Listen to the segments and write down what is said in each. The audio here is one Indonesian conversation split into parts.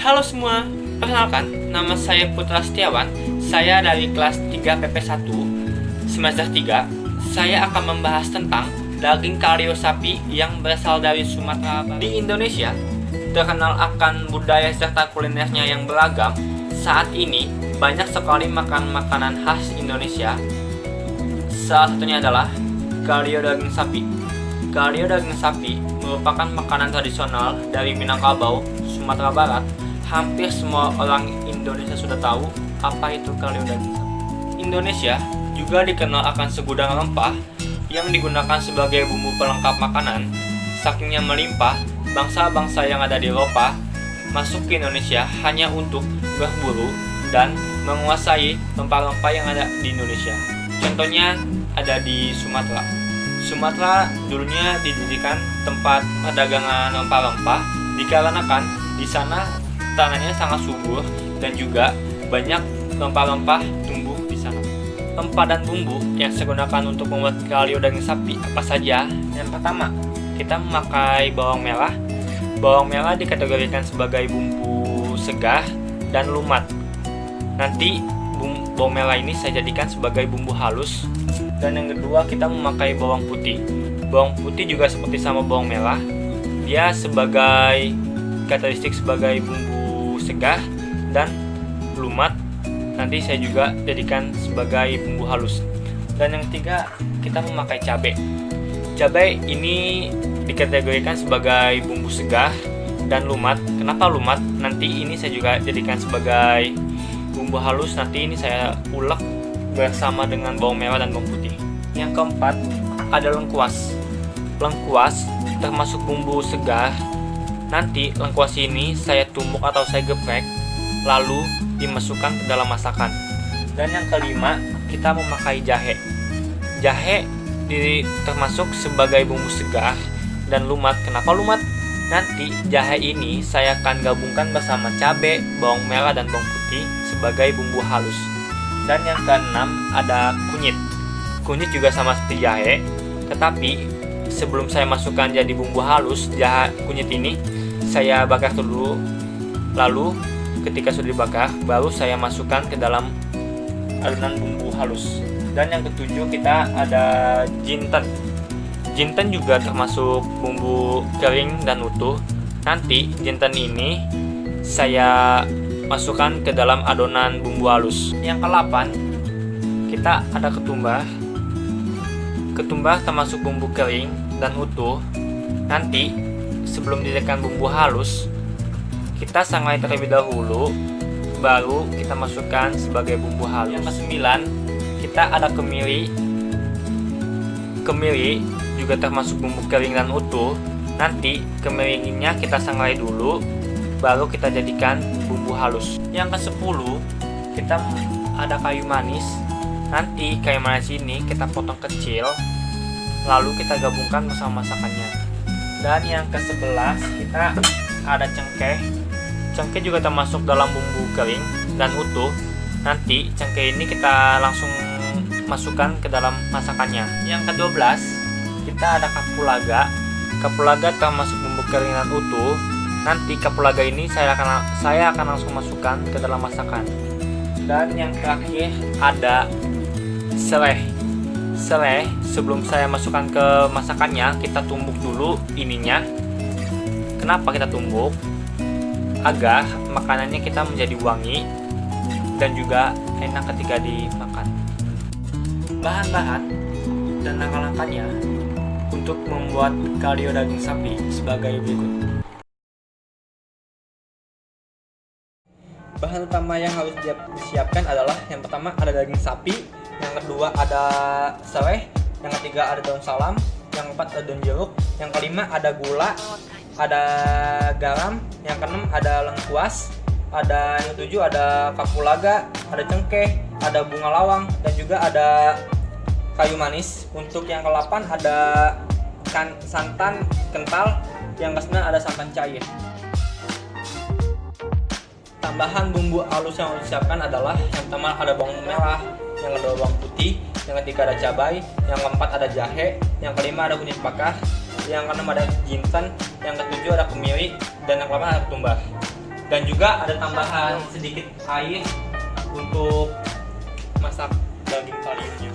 Halo semua, perkenalkan, nama saya Putra Setiawan. Saya dari kelas 3 PP1 semester 3. Saya akan membahas tentang daging kalio sapi yang berasal dari Sumatera Barat. Di Indonesia, terkenal akan budaya serta kulinernya yang beragam. Saat ini, banyak sekali makanan khas Indonesia. Salah satunya adalah kalio daging sapi. Kalio daging sapi merupakan makanan tradisional dari Minangkabau, Sumatera Barat. Hampir semua orang Indonesia sudah tahu apa itu kalio daging sapi. Indonesia juga dikenal akan segudang rempah yang digunakan sebagai bumbu pelengkap makanan. Sakingnya melimpah, bangsa-bangsa yang ada di Eropa masuk ke Indonesia hanya untuk berburu dan menguasai rempah-rempah yang ada di Indonesia. Contohnya ada di Sumatera. Sumatera dulunya dijadikan tempat perdagangan rempah-rempah dikarenakan di sana tanahnya sangat subur dan juga banyak rempah-rempah tumbuh di sana. Rempah dan bumbu yang saya gunakan untuk membuat kalio daging sapi apa saja? Yang pertama, kita memakai bawang merah. Bawang merah dikategorikan sebagai bumbu segar dan lumat. Nanti bawang merah ini saya jadikan sebagai bumbu halus. Dan yang kedua, kita memakai bawang putih. Bawang putih juga seperti sama bawang merah. Dia sebagai karakteristik sebagai bumbu segar dan lumat. Nanti saya juga jadikan sebagai bumbu halus. Dan yang ketiga, kita memakai cabai. Cabai ini dikategorikan sebagai bumbu segar dan lumat. Kenapa lumat? Nanti ini saya juga jadikan sebagai bumbu halus. Nanti ini saya ulek bersama dengan bawang merah dan bawang putih. Yang keempat ada lengkuas. Lengkuas termasuk bumbu segar. Nanti lengkuas ini saya tumbuk atau saya geprek, lalu dimasukkan ke dalam masakan. Dan yang kelima, kita memakai jahe. Jahe termasuk sebagai bumbu segar dan lumat. Kenapa lumat? Nanti jahe ini saya akan gabungkan bersama cabai, bawang merah dan bawang putih sebagai bumbu halus. Dan yang keenam ada kunyit. Kunyit juga sama seperti jahe, tetapi sebelum saya masukkan jadi bumbu halus, kunyit ini saya bakar dulu. Lalu ketika sudah dibakar, baru saya masukkan ke dalam adonan bumbu halus. Dan yang ketujuh, kita ada jinten. Jinten juga termasuk bumbu kering dan utuh. Nanti jinten ini saya masukkan ke dalam adonan bumbu halus. Yang ke-8, kita ada ketumbar. Ketumbar termasuk bumbu kering dan utuh. Nanti sebelum dijadikan bumbu halus, kita sangrai terlebih dahulu, baru kita masukkan sebagai bumbu halus. Yang ke-9, kita ada kemiri. Kemiri juga termasuk bumbu kering dan utuh. Nanti kemirinya kita sangrai dulu, baru kita jadikan bumbu halus. Yang ke-10, kita ada kayu manis. Nanti kayu manis ini kita potong kecil, lalu kita gabungkan bersama masakannya. Dan yang ke-11, kita ada cengkeh. Cengkeh juga termasuk dalam bumbu kering dan utuh. Nanti cengkeh ini kita langsung masukkan ke dalam masakannya. Yang ke-12, kita ada kapulaga. Kapulaga termasuk bumbu kering dan utuh. Nanti kapulaga ini saya akan langsung masukkan ke dalam masakan. Dan yang terakhir ada sereh. Sereh sebelum saya masukkan ke masakannya, kita tumbuk dulu ininya. Kenapa kita tumbuk? Agar makanannya kita menjadi wangi dan juga enak ketika dimakan. Bahan-bahan dan langkah-langkahnya untuk membuat kalio daging sapi sebagai berikut. Bahan utama yang harus disiapkan adalah yang pertama ada daging sapi, yang kedua ada sereh, yang ketiga ada daun salam, yang keempat ada daun jeruk, yang kelima ada gula, ada garam, yang keenam ada lengkuas, ada yang ketujuh ada kapulaga, ada cengkeh, ada bunga lawang, dan juga ada kayu manis. Untuk yang ke-8 ada santan kental, yang ke-9 ada santan cair. Tambahan bumbu halus yang harus disiapkan adalah yang pertama ada bawang merah, yang kedua bawang putih, yang ketiga ada cabai, yang keempat ada jahe, yang kelima ada kunyit bakar, yang keenam ada jinten, yang ketujuh ada kemiri, dan yang ke-8 ada ketumbar. Dan juga ada tambahan sedikit air untuk masak daging kalionya.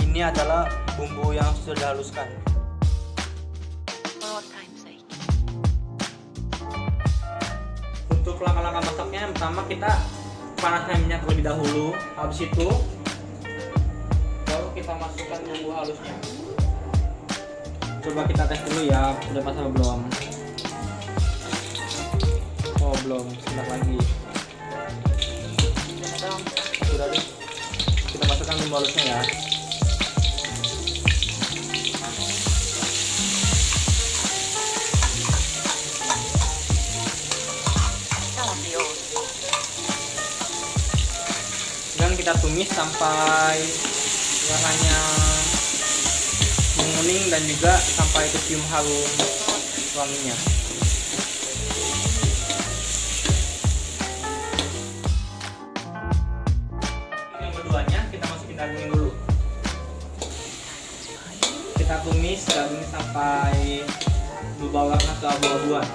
Ini adalah bumbu yang sudah dihaluskan. Untuk langkah-langkah masaknya, yang pertama kita panaskan minyak terlebih dahulu. Habis itu baru kita masukkan bumbu halusnya. Coba kita tes dulu ya, udah pas apa belum? Oh belum, sebentar lagi. Sudah deh. Kita masukkan bumbu halusnya ya. Dan kita tumis sampai warnanya menguning dan juga sampai kecium harum wanginya. Yang keduanya kita masukin daging dulu. Kita tumis daging sampai berubah warna keabu-abuan.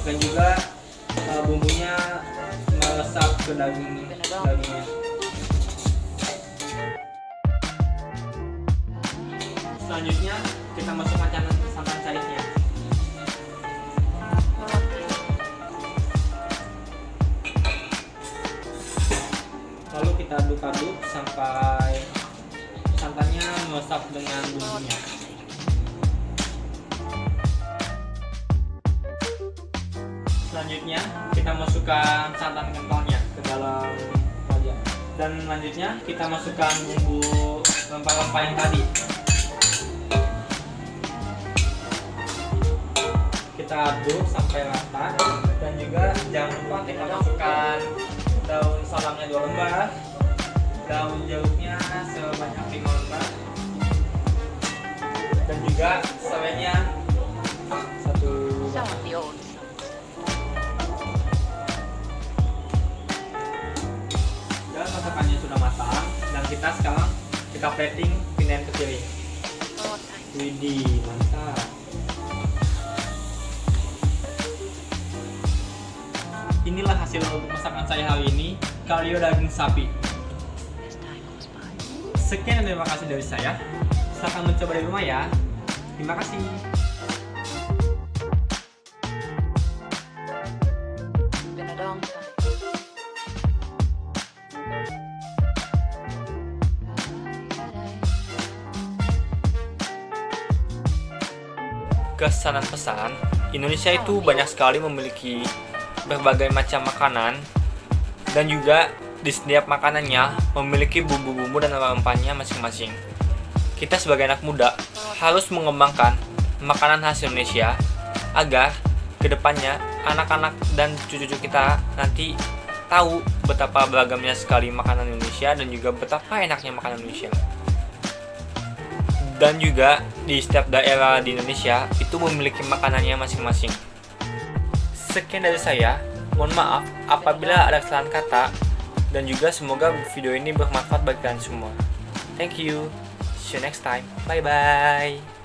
Dan juga bumbunya meresap ke dagingnya. Selanjutnya kita masukkan santan cairnya. Lalu kita aduk-aduk sampai santannya meresap dengan bumbunya. Selanjutnya kita masukkan santan kentalnya ke dalam wajan. Dan selanjutnya kita masukkan bumbu rempah-rempah yang tadi. Kita aduk sampai rata, dan juga jangan lupa kita masukkan daun salamnya 2 lembar, daun jeruknya sebanyak 5 lembar, dan juga serainya 1 lembar. Dan masakannya sudah matang, dan kita sekarang plating, pindahin ke piring. Widih, mantap. Inilah hasil untuk masakan saya hari ini, kalio daging sapi. Sekian dan terima kasih dari saya. Silahkan mencoba di rumah ya. Terima kasih. Kesan dan pesan, Indonesia itu banyak sekali memiliki berbagai macam makanan, dan juga di setiap makanannya memiliki bumbu-bumbu dan rempah-rempahnya masing-masing. Kita sebagai anak muda harus mengembangkan makanan khas Indonesia agar kedepannya anak-anak dan cucu-cucu kita nanti tahu betapa beragamnya sekali makanan Indonesia dan juga betapa enaknya makanan Indonesia. Dan juga di setiap daerah di Indonesia itu memiliki makanannya masing-masing. Sekian dari saya, mohon maaf apabila ada kesalahan kata, dan juga semoga video ini bermanfaat bagi kalian semua. Thank you, see you next time, bye bye.